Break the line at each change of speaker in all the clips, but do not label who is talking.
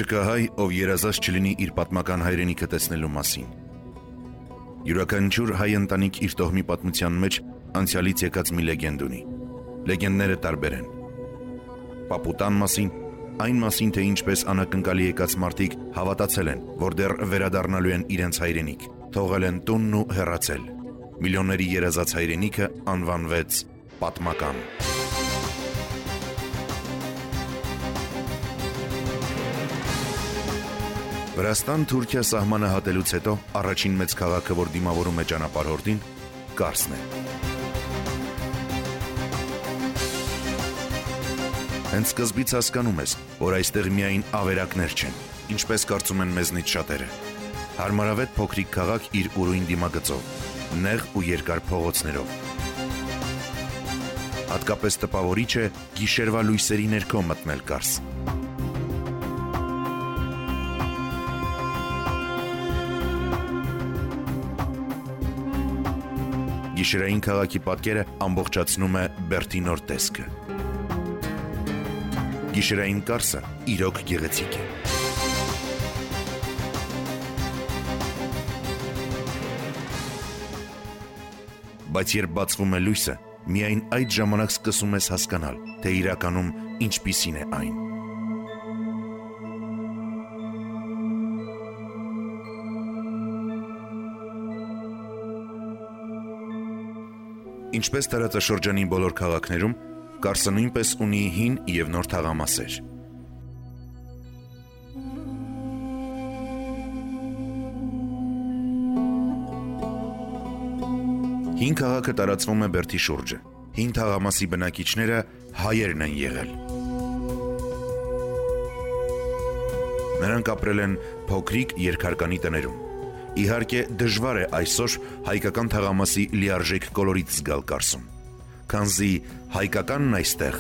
Չկա հայ, ով երազած չլինի իր պատմական հայրենիքը տեսնելու մասին։ Յուրաքանչյուր հայ ընտանիք իր տոհմի պատմության մեջ անցյալից եկած մի լեգենդ ունի։ Լեգենդները տարբեր են։ Պապուտան մասին, այն մասին, թե ինչպես անակնկալի եկած մարդիկ հավատացել են, որ դեռ վերադառնալու են իրենց հայրենիք, թողել են տունն ու հեռացել։ Միլիոնների երազած հայրենիքը անվանվեց պատմական։ Վրաստան-Թուրքիա սահմանը հատելուց հետո առաջին մեծ քաղաքը, որ դիմավորում է ճանապարհորդին, Կարսն է։ Հենց սկզբից հասկանում ես, որ այստեղ միայն ավերակներ չեն, ինչպես կարծում են մեզնից շատերը։ Հարմարավետ փոքրիկ քաղաք իր ուրույն դիմագծով, նեղ ու երկար փողոցներով։ Հատկապես տպավորիչ է գիշերվա լույսերի ներքո մտնել Կարս։ Գիշերային քաղաքի պատկերը ամբողջացնում է Բերտինոր տեսքը։ Գիշերային Կարսը իրոք գեղեցիկ է։ Բայց երբ բացվում է լույսը, միայն այդ ժամանակ սկսում ես հասկանալ, թե իրականում ինչպիսին է այն։ Ինչպես տարածաշրջանի բոլոր քաղաքներում, Կարսը նույնպես ունի հին և նոր թաղամասեր։ Հին քաղաքը տարածվում է Բերդի շուրջը։ Հին թաղամասի բնակիչները հայերն են եղել։ Նրանք ապրել են փոքրիկ երկհարկանի տներում։ Իհարկե դժվար է այսօր հայկական թաղամասի լիարժեք կոլորիտ զգալ Կարսում, քանզի հայկականն այստեղ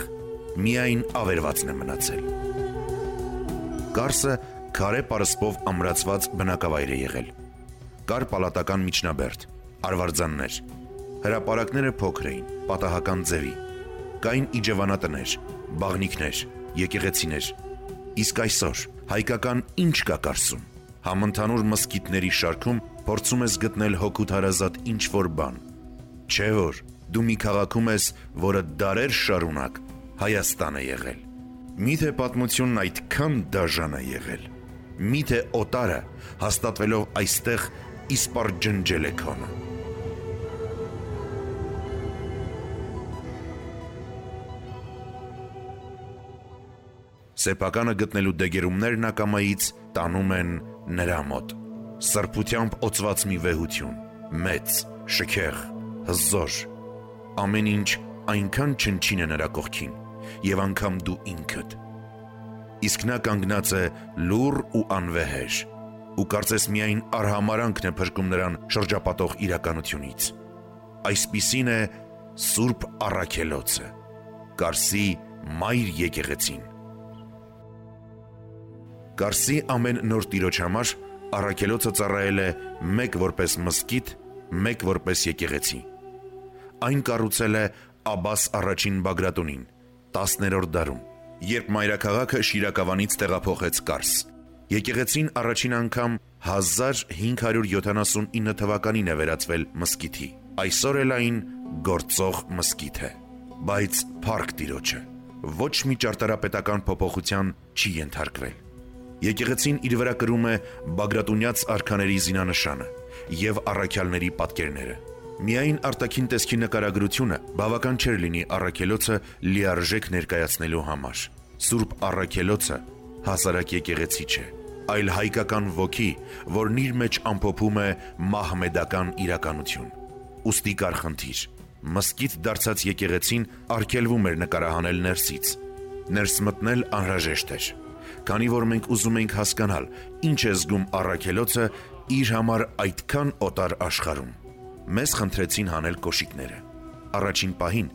միայն ավերվածն է մնացել։ Կարսը քարե պարսպով ամրացված բնակավայր է եղել։ Կար պալատական միջնաբերդ, արվարձաններ, հրապարակները փոքր էին, պատահական ձևի, կային իջևանատներ, բաղնիքներ, եկեղեցիներ։ Իսկ այսօր հայկական ինչ կա Կարսում։ Համընդհանուր մզկիթների շարքում փորձում ես գտնել հոգուտ հարազատ ինչ-որ բան։ Չէ՞ որ դու մի քաղաքում ես, որը դարեր շարունակ Հայաստան է եղել։ Միթե պատմությունն այդքան դաժան է եղել։ Միթե օտարը հաստատվելով այստեղ իսպառ ջնջել է քոնը։ Սեփականը գտնելու դեգերումներն ակամայից տանում են նրա մոտ։ Սրբությամբ օծված մի վեհություն, մեծ, շքեղ, հզոր, ամեն ինչ այնքան չնչին է նրա կողքին, և անգամ դու ինքդ։ Իսկ նա կանգնած է լուռ ու անվեհեր, ու կարծես միայն արհամարանքն է փրկում նրան շրջապատող իրականությունից։ Այսպիսին է Սուրբ Առաքելոցը, Կարսի մայր եկեղեցին։ Կարսի ամեն նոր տիրոջ համար առաքելոցը ծառայել է մեկ որպես մզկիթ, մեկ որպես եկեղեցի։ Այն կառուցել է Աբբաս առաջին Բագրատունին 10-րդ դարում, երբ մայրաքաղաքը Շիրակավանից տեղափոխեց Կարս։ Եկեղեցին առաջին անգամ 1579 թվականին է վերածվել մզկիթի։ Այսօր էլ այն գործող մզկիթ է, բայց փառք Տիրոջը, ոչ մի ճարտարապետական փոփոխության չի ենթարկվել։ Եկեղեցին իր վրա կրում է Բագրատունյաց արքաների զինանշանը և առաքյալների պատկերները։ Միայն արտաքին տեսքի նկարագրությունը բավական չէր լինի առաքելոցը լիարժեք ներկայացնելու համար։ Սուրբ Առաքելոցը հասարակ եկեղեցի չէ, այլ հայկական ոգի, որն իր մեջ ամփոփում է մահմեդական իրականություն։ Ուստի կար խնդիր։ Մզկիթ դարձած եկեղեցին արգելվում էր նկարահանել ներսից։ Ներս մտնել անհրաժեշտ էր, քանի որ մենք ուզում ենք հասկանալ, ինչ է զգում առաքելոցը իր համար այդքան օտար աշխարհում։ Մեզ խնդրեցին հանել կոշիկները։ Առաջին պահին,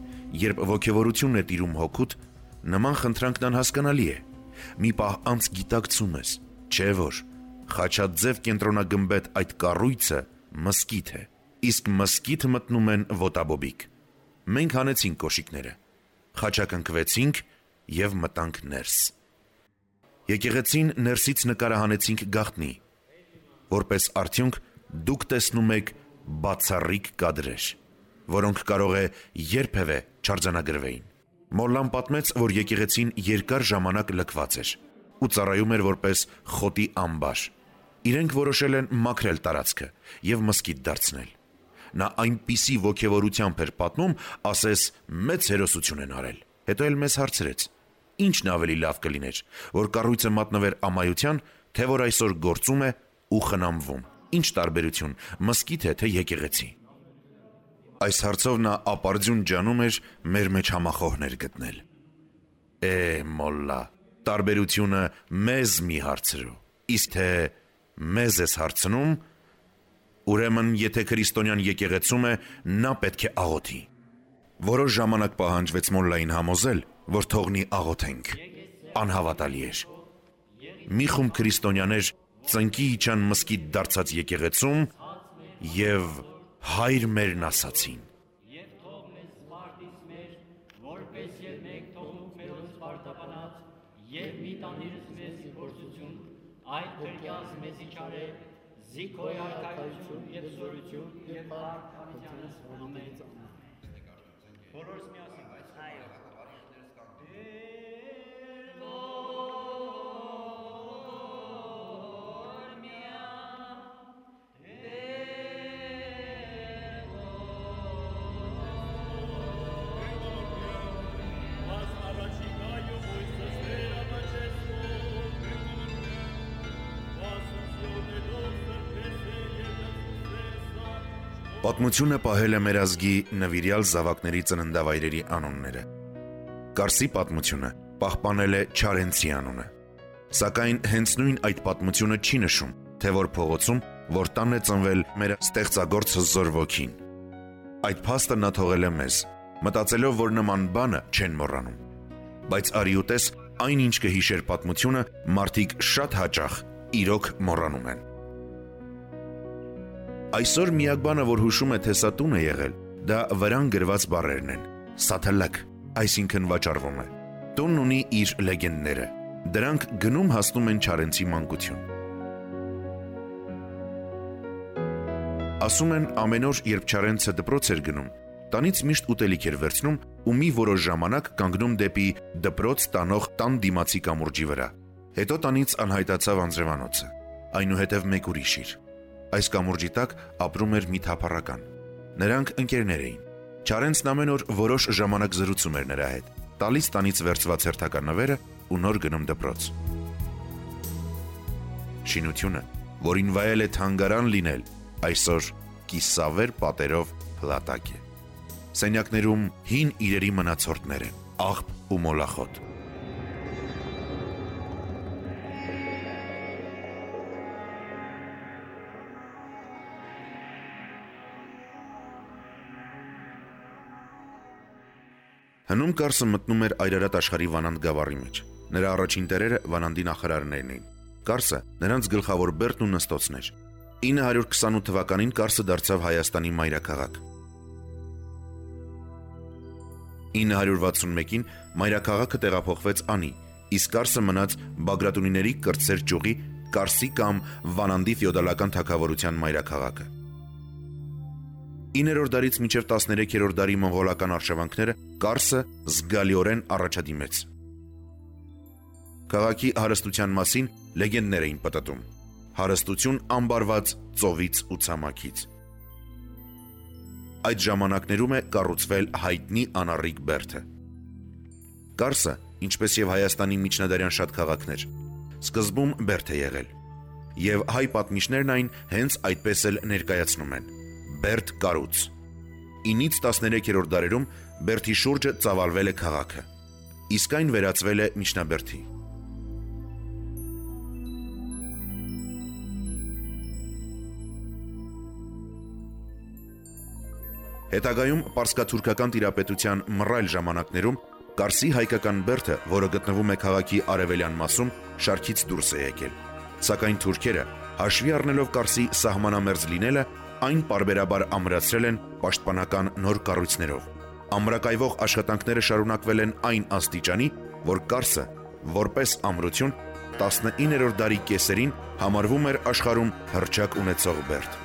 երբ ոգևորությունն է տիրում հոգուտ, նման խնդրանքն անհասկանալի է։ Մի պահ անց գիտակցում ես, չէ՞ որ խաչաձև կենտրոնագմբեթ այդ կառույցը մզկիթ է, իսկ մզկիթ մտնում են ոտաբոբիկ։ Մենք հանեցինք կոշիկները, խաչակնկվեցինք և մտանք ներս։ Եկեղեցին ներսից նկարահանեցինք գաղտնի, որպես արդյունք դուք տեսնում եք բացառիկ կադրեր, որոնք կարող է երբևէ չարձանագրվեին։ Մոլլան պատմեց, որ եկեղեցին երկար ժամանակ լքված էր ու ծառայում էր որպես խոտի ամբար։ Իրենք որոշել են մաքրել տարածքը և մզկիթ դարձնել։ Նա այնպիսի ոգևորությամբ էր պատմում, ասես մեծ հերոսություն են արել։ Հետո էլ մեզ հարցրեց. ինչն ավելի լավ կլիներ, որ կառույցը մատնվեր ամայության, թե որ այսօր գործում է ու խնամվում։ Ինչ տարբերություն, մզկիթ է թե եկեղեցի։ Այս հարցով նա ապարդյուն ջանում էր մեր մեջ համախոհներ գտնել։ Մոլլա, տարբերությունը մեզ մի հարցրու, իսկ թե մեզ ես հարցնում, ուրեմն եթե քրիստոնյան եկեղեցում է, նա պետք է աղոթի։ Որոշ ժամանակ պահանջվեց Մոլլային համոզել, որ թողնի աղոթենք։ Անհավատալի էր։ Մի խումբ քրիստոնյաներ ծնկի իջան մզկիթ դարձած եկեղեցում և հայր մերն ասացին. Պատմությունը պահել է մեր ազգի նվիրյալ զավակների ծննդավայրերի անունները։ Կարսի պատմությունը պահպանել է Չարենցի անունը։ Սակայն հենց նույն այդ պատմությունը չի նշում, թե որ փողոցում, որ տանն է ծնվել մեր ստեղծագործ հզոր ոգին։ Այդ փաստը նա թողել է մեզ, մտածելով, որ նման բանը չեն մոռանում։ Բայց արի ու տես, այն ինչ կհիշեր պատմությունը, մարդիկ շատ հաճախ իրոք մոռանում են։ Այսօր միակ բանը, որ հուշում է, թե սա տուն է եղել, դա վրան գրված բառերն են։ Սաթլակ, այսինքն վաճառվում է։ Տունն ունի իր լեգենդները։ Դրանք գնում հասնում են Չարենցի մանկություն։ Ասում են, ամեն օր, երբ Չարենցը դպրոց էր գնում, տանից միշտ ուտելիք էր վերցնում ու մի որոշ ժամանակ կանգնում դեպի դպրոց տանող տան դիմացի կամուրջի վրա։ Հետո տանից անհայտացավ անձրևանոցը, այնուհետև մեկ ուրիշ իր։ Այս կամուրջի տակ ապրում էր մի թափառական։ Նրանք ընկերներ էին։ Չարենցն ամեն օր որոշ ժամանակ զրուցում էր նրա հետ, տալիս տանից վերցված հերթական նվերը ու նոր գնում դպրոց։ Շինությունը, որին վայել է թանգարան լինել, այսօր կիսավեր պատերով փլատակ է։ Սենյակներում հին իրերի մնացորդներ են, աղբ ու մոլախոտ։ Հնում Կարսը մտնում էր Այրարատ աշխարհի Վանանդ գավառի մեջ։ Նրա առաջին տերերը Վանանդի նախարարներն էին։ Կարսը նրանց գլխավոր բերդն ու նստոցն էր։ 928 թվականին Կարսը դարձավ Հայաստանի մայրաքաղաք։ 961-ին մայրաքաղաքը տեղափոխվեց Անի, իսկ Կարսը մնաց Բագրատունիների կրտսեր ճյուղի Կարսի կամ Վանանդի ֆեոդալական թագավորության մայրաքաղաքը։ 9-րդ դարից մինչև 13-րդ դարի մոնղոլական արշավանքները Կարսը զգալիորեն առաջադիմեց։ Քաղաքի հարստության մասին լեգենդներ էին պտտում։ Հարստություն ամբարված ծովից ու ցամաքից։ Այդ ժամանակներում է կառուցվել հայտնի անառիկ բերդը։ Կարսը, ինչպես եւ Հայաստանի միջնադարյան շատ քաղաքներ, սկզբում բերդ է եղել, եւ հայ պատմիչներն այն հենց այդպես էլ ներկայացնում են։ Բերդ կառույց։ 9-ից 13-րդ դարերում բերդի շուրջը ծավալվել է քաղաքը, իսկ այն վերածվել է միջնաբերդի։ Հետագայում պարսկաթուրքական տիրապետության մռայլ ժամանակներում Կարսի հայկական բերդը, որը գտնվում է քաղաքի արևելյան մասում, շարքից դուրս է եկել։ Սակայն թուրքերը, հաշվի առնելով Կարսի սահմանամերձ լինելը, այն պարբերաբար ամրացրել են պաշտպանական նոր կառույցներով։ Ամրակայվող աշխատանքները շարունակվել են այն աստիճանի, որ Կարսը, որպես ամրություն, 19-րդ դարի կեսերին համարվում էր աշխարհում հռչակ ունեցող բերդ։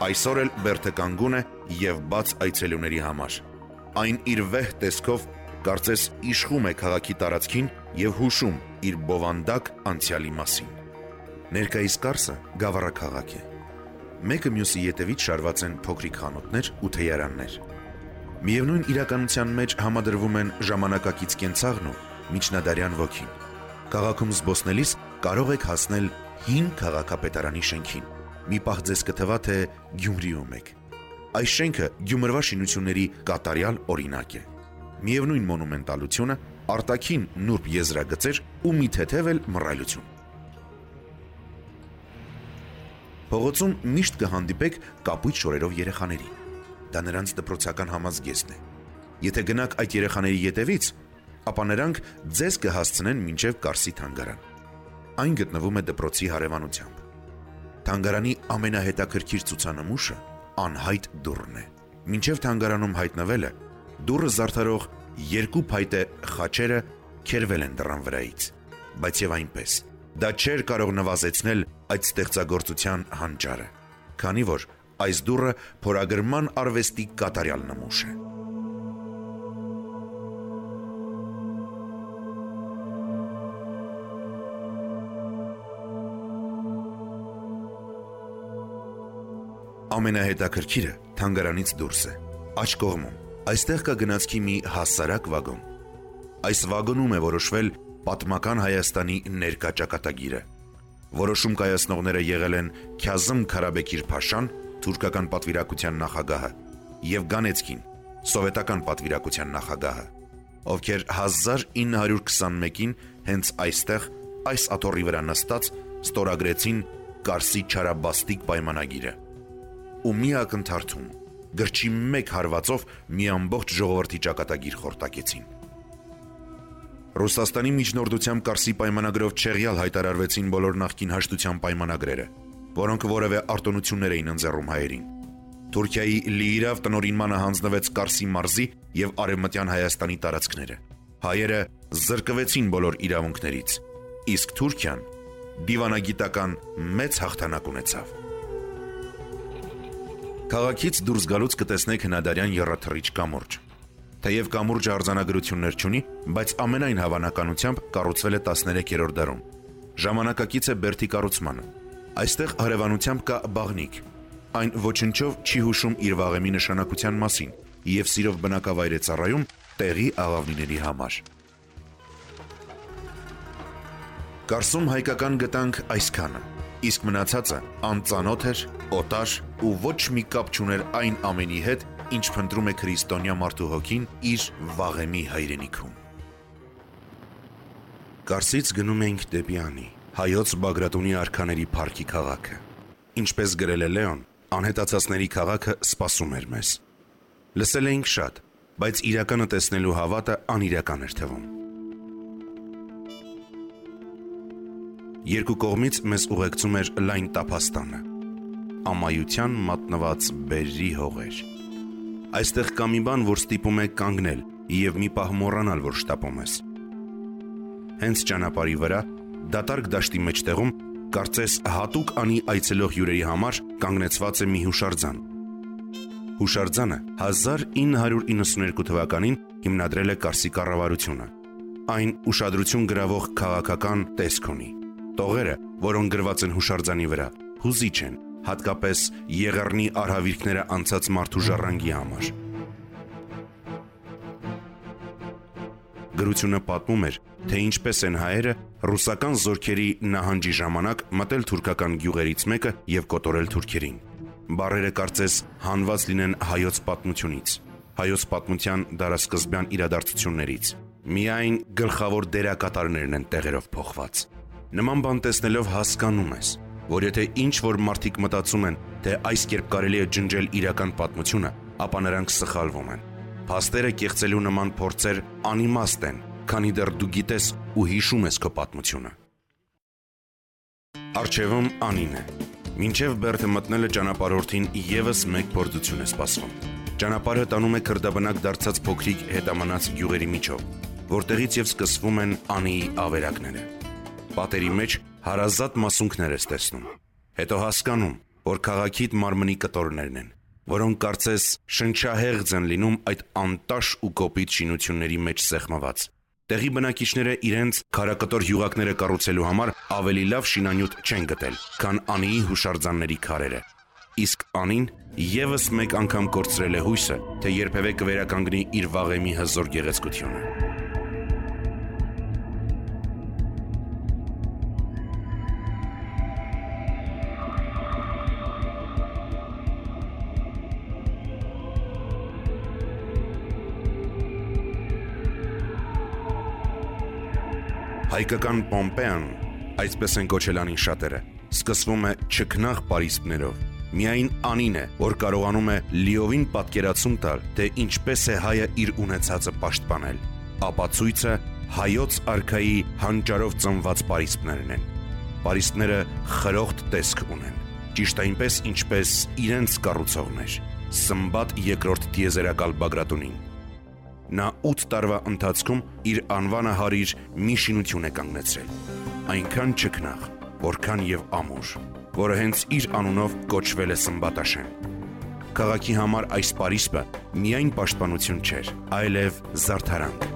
Այսօր էլ բերդը կանգուն է եւ բաց այցելուների համար։ Այն իր վեհ տեսքով կարծես իշխում է քաղաքի տարածքին եւ հուշում իր բովանդակ անցյալի մասին։ Ներկայիս Կարսը գավառաքաղաք է։ Մեկը մյուսի ետևից շարված են փոքրիկ խանութներ ու թեյարաններ։ Միևնույն իրականության մեջ համադրվում են ժամանակակից կենցաղն ու միջնադարյան ոգին։ Քաղաքում զբոսնելիս կարող եք հասնել հին քաղաքապետարանի շենքին։ Մի պահ ձեզ կթվա, թե Գյումրիում եք։ Այս շենքը Գյումրվա շինությունների կատարյալ օրինակ է։ Միևնույն մոնումենտալությունը, արտաքին նուրբ եզրագծեր ու մի թեթև էլ մռայլություն։ Փողոցում միշտ կհանդիպեք կապույտ շորերով երեխաների։ Դա նրանց դպրոցական համազգեստն է։ Եթե գնաք այդ երեխաների ետևից, ապա նրանք ձեզ կհասցնեն մինչև Կարսի թանգարան։ Այն գտնվում է դպրոցի հարևանությամբ։ Թանգարանի ամենահետաքրքիր ցուցանմուշը անհայտ դուռն է։ Մինչև թանգարանում հայտնվելը դուռը զարդարող երկու փայտե խաչերը քերվել են դռան վրայից, բայց եւ այնպես։ Դա չէր կարող նվազեցնել այդ ստեղծագործության հանճարը, քանի որ այս դուռը փորագրման արվեստի կատարյալ նմուշ է։ Ամենահետաքրքիրը թանգարանից դուրս է, աջ կողմում։ Այստեղ կա գնացքի մի հասարակ վագոն։ Այս վագոնում է որոշվել պատմական Հայաստանի ներկա ճակատագիրը։ Որոշում կայացնողները եղել են Քազմ Քարաբեկիր Փաշան, թուրքական պատվիրակության նախագահը, եւ Գանեցկին, սովետական պատվիրակության նախագահը, ովքեր 1921-ին հենց այստեղ, այս աթոռի վրա նստած, ստորագրեցին Կարսի չարաբաստիկ պայմանագիրը։ Ու մի ակնթարթում, գրչի մեկ հարվածով մի ամբողջ ժողովրդի ճակատագիր խորտակեցին։ Ռուսաստանի միջնորդությամբ Կարսի պայմանագրով չեղյալ հայտարարվեցին բոլոր նախկին հաշտության պայմանագրերը, որոնք որևէ արտոնություններ էին ընձեռում հայերին։ Թուրքիայի լիիրավ տնօրինմանը հանձնվեց Կարսի մարզի եւ արևմտյան Հայաստանի տարածքները։ Հայերը զրկվեցին բոլոր իրավունքներից, իսկ Թուրքիան դիվանագիտական մեծ հաղթանակ ունեցավ։ Քաղաքից դուրս գալուց կտեսնեք հնադարյան եռաթռիչ կամուրջ։ Թեև կամուրջը արձանագրություններ չունի, բայց ամենայն հավանականությամբ կառուցվել է 13-րդ դարում։ Ժամանակակից է բերդի կառուցմանը։ Այստեղ հարևանությամբ կա բաղնիկ։ Այն ոչնչով չի հուշում իր վաղեմի նշանակության մասին եւ սիրով բնակավայր է ծառայում տեղի աղավնիների համար։ Կարսում հայկական գտանք այսքանը, իսկ մնացածը անծանոթ էր, օտար ու ոչ մի կապ չուներ այն ամենի հետ, ինչ փնտրում է քրիստոնյա մարդու հոգին իր վաղեմի հայրենիքում։ Կարսից գնում էինք դեպի Անի, հայոց Բագրատունի արքաների փառքի քաղաքը։ Ինչպես գրել է Լեոն, անհետացածների քաղաքը սպասում էր մեզ։ Լսել էինք շատ, բայց իրականը տեսնելու հավատը անիրական էր թվում։ Երկու կողմից մեզ ուղեկցում էր լայն տափաստանը, ամայության մատնված բերրի հողեր։ Այստեղ կա մի բան, որ ստիպում է կանգնել եւ մի պահ մոռանալ, որ շտապում ես։ Հենց ճանապարհի վրա, դատարկ դաշտի մեջտեղում, կարծես հատուկ Անի այցելող հյուրերի համար կանգնեցված է մի հուշարձան։ Հուշարձանը 1992 թվականին հիմնադրել է Կարսի կառավարությունը։ Այն ուշադրություն գրավող քաղաքական տեսք ունի։ Տողերը, որոնք գրված են հուշարձանի վրա, հուզիչ են, հատկապես Եղեռնի արհավիրքները անցած մարդու ժառանգի համար։ Գրությունը պատմում էր, թե ինչպես են հայերը ռուսական զորքերի նահանջի ժամանակ մտել թուրքական գյուղերից մեկը եւ կոտորել թուրքերին։ Բառերը կարծես հանված լինեն հայոց պատմությունից, հայոց պատմության դարասկզբյան իրադարձություններից։ Միայն գլխավոր դերակատարներն են տեղերով փոխված։ Նման բան տեսնելով հասկանում ես, որ եթե ինչ-որ մարդիկ մտածում են, թե այս կերպ կարելի է ջնջել իրական պատմությունը, ապա նրանք սխալվում են։ Փաստերը կեղծելու նման փորձեր անիմաստ են, քանի դեռ դու գիտես ու հիշում ես քո պատմությունը։ Առջևում Անին է։ Մինչև բերդը մտնելը ճանապարհորդին եւս մեկ փորձություն է սպասվում։ Ճանապարհը տանում է քրդաբնակ դարձած փոքրիկ հետամանած գյուղերի միջով, որտեղից եւ սկսվում են Անիի ավերակները։ Պատերի մեջ հարազատ մասունքներ ես տեսնում։ Հետո հասկանում, որ քաղաքիդ մարմնի կտորներն են, որոնք կարծես շնչահեղձ են լինում այդ անտաշ ու կոպիտ շինությունների մեջ սեղմված։ Տեղի բնակիչները իրենց քարակտոր յուղակները կառուցելու համար ավելի լավ շինանյութ չեն գտել, քան Անիի հուշարձանների քարերը։ Իսկ Անին ևս մեկ անգամ կորցրել է հույսը, թե երբևէ կվերականգնի իր վաղեմի հզոր գեղեցկությունը։ Հայկական Պոմպեան, այսպես են կոչել Անին շատերը, սկսվում է չքնաղ պարիսպներով։ Միայն Անին է, որ կարողանում է լիովին պատկերացում տալ, թե ինչպես է հայը իր ունեցածը պաշտպանել։ Ապացույցը հայոց արքայի հանճարով ծնված պարիսպներն են։ Պարիսպները խրոխտ տեսք ունեն, ճիշտ այնպես, ինչպես իրենց կառուցողներ՝ Սմբատ II տիեզերակալ Բագրատունին։ Նա 8 տարվա ընթացքում իր անվանը հարիր մի շինություն է կանգնեցրել, այնքան չքնաղ, որքան եւ ամուր, որը հենց իր անունով կոչվել է Սմբատաշեն։ Քաղաքի համար այս պարիսպը միայն պաշտպանություն չէր, այլև զարդարանք։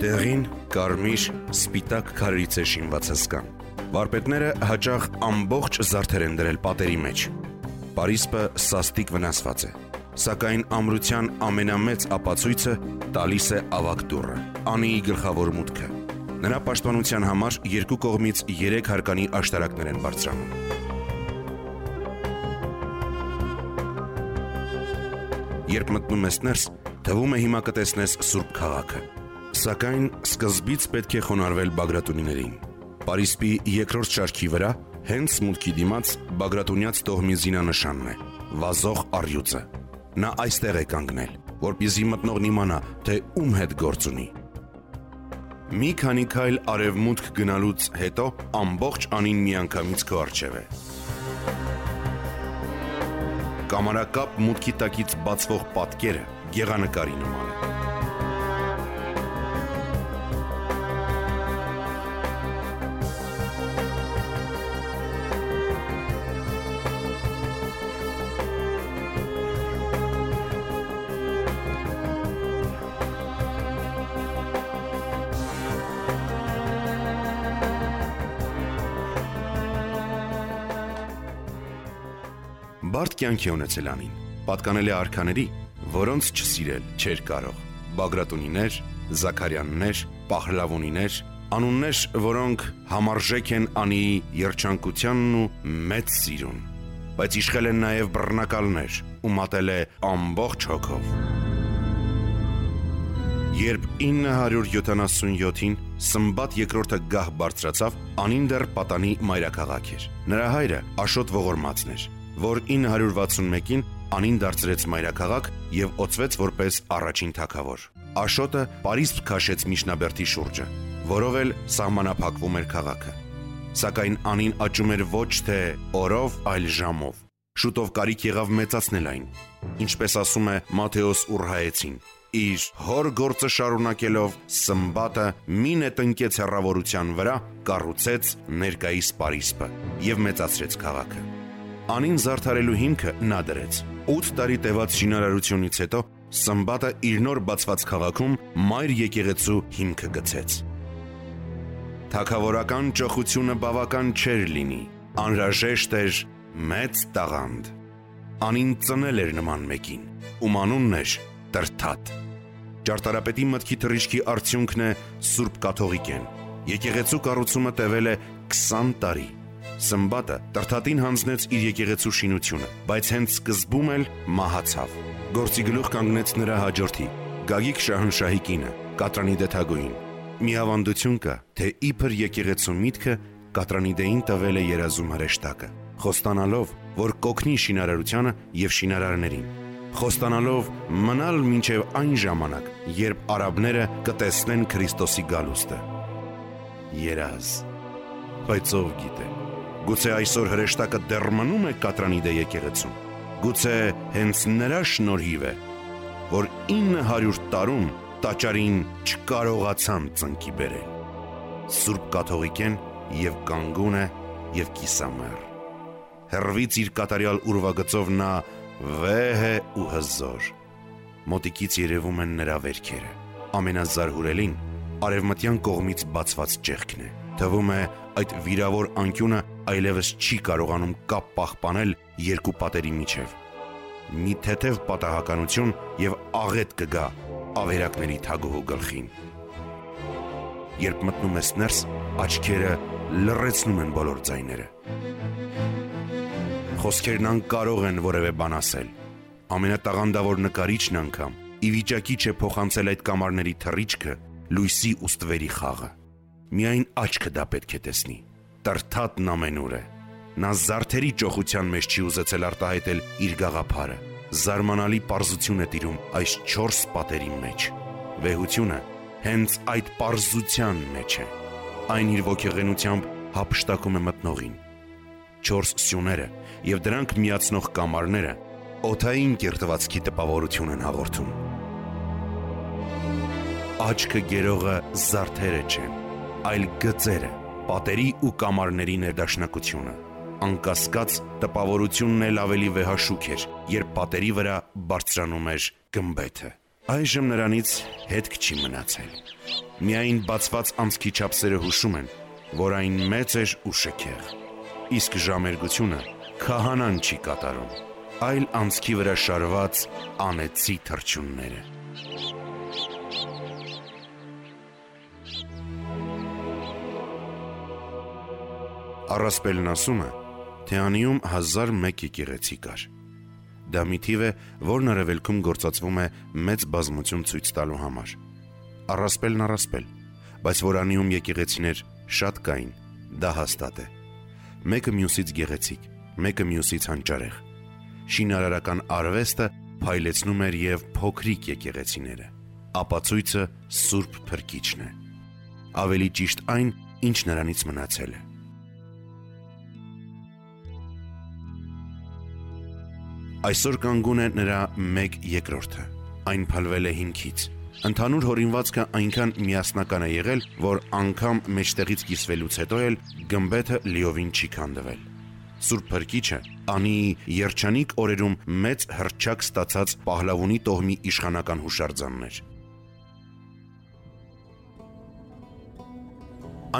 Տեղին կարմիր, սպիտակ քարերից է շինված հսկան։ Վարպետները հաճախ ամբողջ զարդեր են դրել պատերի մեջ։ Պարիսպը սաստիկ վնասված է, սակայն ամրության ամենամեծ ապացույցը տալիս է ավագ դուռը, Անիի գլխավոր մուտքը։ Նրա պաշտպանության համար երկու կողմից 3 հարկանի աշտարակներ են բարձրանում։ Երբ մտնում ես ներս, թվում է հիմա կտեսնես Սուրբ քաղաքը, սակայն սկզբից պետք է խոնարհվել Բագրատունիներին։ Պարիսպի երկրորդ շարքի վրա հենց մուտքի դիմաց Բագրատունյաց տոհմի զինանշանն է՝ վազող առյուծը։ Նա այստեղ է կանգնել, որպեսզի մտնողն իմանա, թե ում հետ գործ ունի։ Մի քանի քայլ արևմուտք գնալուց հետո ամբողջ Անին միանգամից քո առջև է։ Կամարակապ մուտքի տակից բացվող պատկերը գեղանկարի նման է։ Բարդ կյանք է ունեցել Անին, պատկանել է արքաների, որոնց չսիրել չէր կարող։ Բագրատունիներ, Զաքարյաններ, Պահլավոնիներ, անուններ, որոնք համարժեք են Անիի երջանկությանն ու մեծ սիրուն, բայց իշխել են նաև բռնակալներ ու մատել է ամբողջ հոգով։ Երբ 977-ին Սմբատ II գահ բարձրացավ, Անին դեռ պատանի մայրաքաղաք էր։ Նրա հայրը Աշոտ ողորմածն էր, որ 961-ին Անին դարձրեց մայրաքաղաք եւ օծվեց որպես առաջին թագավոր։ Աշոտը պարիսպ քաշեց Միջնաբերդի շուրջը, որով էլ սահմանափակվում էր քաղաքը։ Սակայն Անին աճում էր ոչ թե օրով, այլ ժամով։ Շուտով կարիք եղավ մեծացնել այն, ինչպես ասում է Մատթեոս Ուրհայեցին, իր հոր գործը շարունակելով Սմբատը մի նետնկեց հեռավորության վրա, կառուցեց ներկայիս պարիսպը եւ մեծացրեց քաղաքը։ Անին զարդարելու հիմքը նա դրեց։ 8 տարի տևած շինարարությունից հետո Սմբատը իր նոր բացված քաղաքում մայր եկեղեցու հիմքը գցեց։ Թագավորական ճոխությունը բավական չէր լինի, անհրաժեշտ էր մեծ տաղանդ։ Անին ծնել էր նման մեկին, ում անունն էր Տրթատ։ Ճարտարապետի մտքի թռիչքի արդյունքն է Սուրբ Կաթողիկեն։ Եկեղեցու կառուցումը տևել է 20 տարի։ Սմբատը Տրթատին հանձնեց իր եկեղեցու շինությունը, բայց հենց սկզբում էլ մահացավ։ Գործի գլուխ կանգնեց նրա հաջորդի, Գագիկ Շահնշահի կինը, Կատրանիդե Թագոյին։ Մի ավանդություն կա, թե իբր եկեղեցու միտքը Կատրանիդեին տվել է երազում հրեշտակը, խոստանալով, որ կօգնի շինարարությանը եւ շինարարներին, խոստանալով մնալ մինչև այն ժամանակ, երբ արաբները կտեսնեն Քրիստոսի գալուստը։ Երազ, բայց ով գիտե, գուցե այսօր հրեշտակը դեռ մնում է Կատրանիդե եկեղեցում, գուցե հենց նրա շնորհիվ է, որ 900 տարում տաճարին չկարողացան ծնկի բերել։ Սուրբ կաթողիկեն եւ կանգուն է եւ կիսամեռ։ Հեռվից իր կատարյալ ուրվագծով նա վեհ է ու հզոր։ Մոտիկից երևում են նրա վերքերը։ Ամենազարհուրելին արևմտյան կողմից բացված ճեղքն է։ Թվում է այդ վիրավոր անկյունը այլևս չի կարողանում կապ պահպանել երկու պատերի միջև։ Մի թեթև պատահականություն եւ աղետ կգա ավերակների թագուհու գլխին։ Երբ մտնում ես ներս, աչքերը լռեցնում են բոլոր ձայները։ Խոսքերն անկարող են որևէ բան ասել։ Ամենատաղանդավոր նկարիչն անգամ ի վիճակի չէ փոխանցել այդ կամարների թռիչքը, լույսի ու ստվերի խաղը։ Միայն աչքը դա պետք է տեսնի։ Տրթատն ամենուր է։ Նա զարդերի ճոխության մեջ չի ուզեցել արտահայտել իր գաղափարը։ Զարմանալի պարզություն է տիրում այս 4 պատերի մեջ։ Վեհությունը հենց այդ պարզության մեջ է։ Այն իր ոգեղենությամբ հափշտակում է մտնողին։ 4 սյուները եւ դրանք միացնող կամարները օդային կերտվածքի տպավորություն են հաղորդում։ Աչքը գերողը զարդերը չեն, այլ գծերը, պատերի ու կամարների ներդաշնակությունը։ Անկասկած տպավորությունն էլ ավելի վեհաշուք էր, երբ պատերի վրա բարձրանում էր գմբեթը։ Այժմ նրանից հետք չի մնացել։ Միայն բացված անցքի չափսերը հուշում են, որ այն մեծ էր ու շքեղ։ Իսկ ժամերգությունը քահանան չի կատարում, այլ անցքի վրա շարված անեցի թռչունները։ Առասպելն ասում է, թե Անիում 1001 եկեղեցի կար։ Դա մի թիվ է, որն արևելքում գործածվում է մեծ բազմություն ցույց տալու համար։ Առասպելն, բայց որ Անիում եկեղեցիներ շատ կային, դա հաստատ է։ Մեկը մյուսից գեղեցիկ, մեկը մյուսից հանճարեղ։ Շինարարական արվեստը փայլեցնում էր եւ փոքրիկ եկեղեցիները։ Ապացույցը Սուրբ Փրկիչն է։ Ավելի ճիշտ այն, ինչ նրանից մնացել է։ Այսօր կանգուն է նրա 1/3-ը։ Այն փլվել է հիմքից։ Ընդհանուր հորինվածքը այնքան միասնական է եղել, որ անգամ մեջտեղից կիսվելուց հետո էլ գմբեթը լիովին չի քանդվել։ Սուրբ Փրկիչը Անիի երջանիկ օրերում մեծ հռչակ ստացած Պահլավունի տոհմի իշխանական հուշարձանն էր։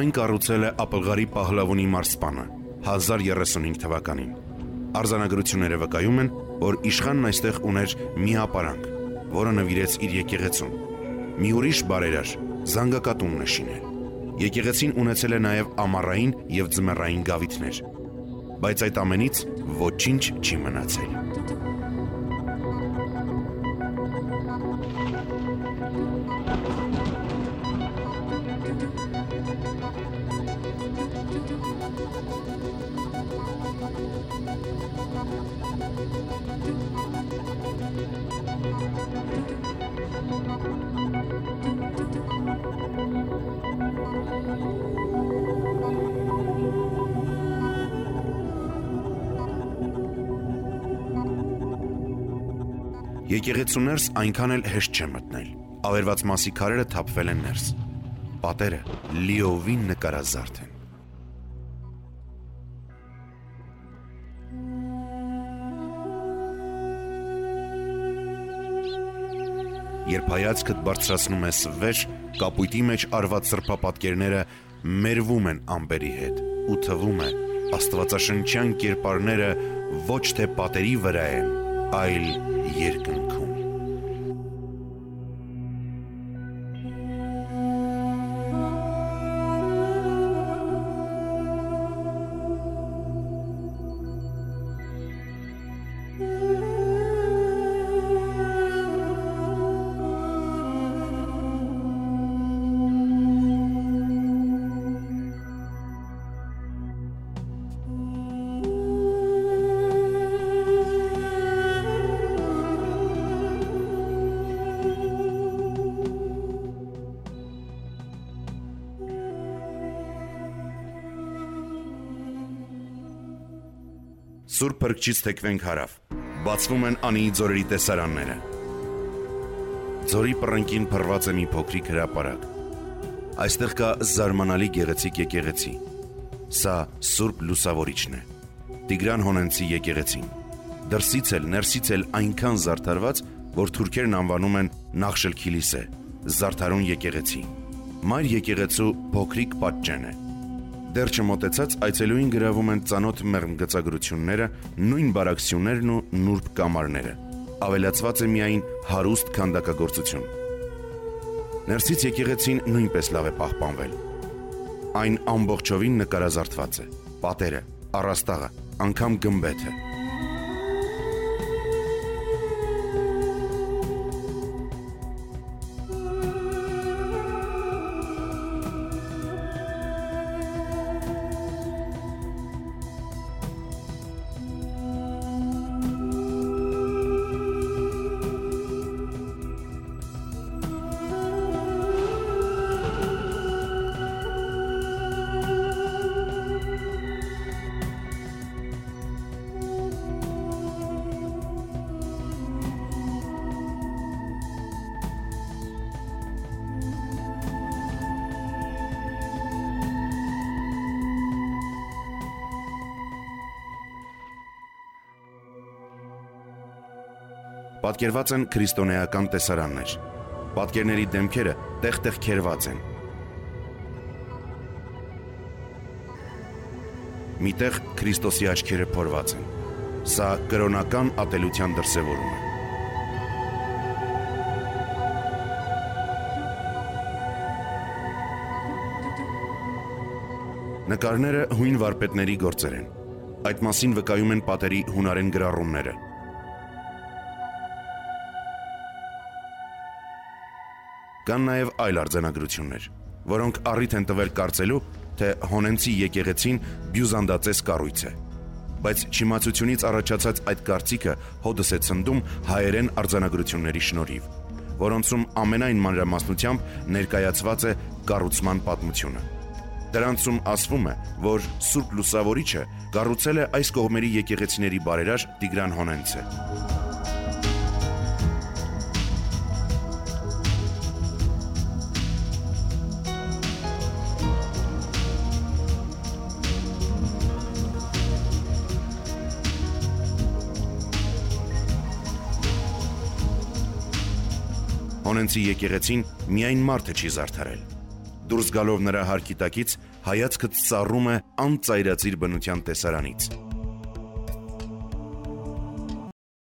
Այն կառուցել է Ապլղարի Պահլավունի մարզպանը 1035 թվականին։ Արձանագրությունները վկայում են, որ իշխանն այստեղ ուներ մի ապարանք, որը նվիրեց իր եկեղեցուն։ Մի ուրիշ բարերար զանգակատունն է շինել։ Եկեղեցին ունեցել է նաև ամառային եւ ձմեռային գավիթներ, բայց այդ ամենից ոչինչ չի մնացել։ Եկեղեցու ներս այնքան էլ հեշտ չէ մտնել։ Ավերված մասի քարերը թափվել են ներս։ Պատերը լիովին նկարազարդ են։ Երբ հայացքդ բարձրացնում ես վեր, կապույտի մեջ արված սրբապատկերները մերվում են ամպերի հետ ու թվում է աստվածաշնչյան կերպարները ոչ թե պատերի վրա են, այլ երկնքում։ Սուրբ Փրկչից թեքվենք հարավ, բացվում են Անիի ձորերի տեսարանները։ Ձորի պռնկին փռված է մի փոքրիկ հրապարակ։ Այստեղ կա զարմանալի գեղեցիկ եկեղեցի։ Սա Սուրբ Լուսավորիչն է, Տիգրան Հոնենցի եկեղեցին։ Դրսից էլ, ներսից էլ այնքան զարդարված, որ թուրքերն անվանում են Նախշել Քիլիսե, զարդարուն եկեղեցի։ Մայր եկեղեցու փոքրիկ պատճեն է։ Դեռ չմոտեցած այցելուին գրավում են ծանոթ մեղմ գծագրությունները, նույն բարակցություններն ու նուրբ կամարները։ Ավելացված է միայն հարուստ քանդակագործություն։ Ներսից եկեղեցին նույնպես լավ է պահպանվել։ Այն ամբողջովին նկարազարդված է, պատերը, առաստաղը, անգամ գմբեթը։ Պատկերված են քրիստոնեական տեսարաններ։ Պատկերների դեմքերը տեղ-տեղ քերված են։ Միտեղ Քրիստոսի աչքերը փորված են։ Սա կրոնական ատելության դրսևորում է։ Նկարները հույն վարպետների գործեր են։ Այդ մասին վկայում են պատերի հունարեն գրառումները։ Կան նաև այլ արձանագրություններ, որոնք առիթ են տվել կարծելու, թե Հոնենցի եկեղեցին բյուզանդացես կառույց է։ Բայց չիմացությունից առաջացած այդ կարծիքը հոդս է ցնդում հայերեն արձանագրությունների շնորհիվ, որոնցում ամենայն մանրամասնությամբ ներկայացված է կառուցման պատմությունը։ Դրանցում ասվում է, որ Սուրբ Լուսավորիչը կառուցել է այս կողմերի եկեղեցիների բարերար Տիգրան Հոնենցը։ Հոնենցի եկեղեցին միայն մարդը չի զարդարել։ Դուրս գալով նրա հարկի տակից հայացքդ ծառում է անծայրածիր բնության տեսարանից։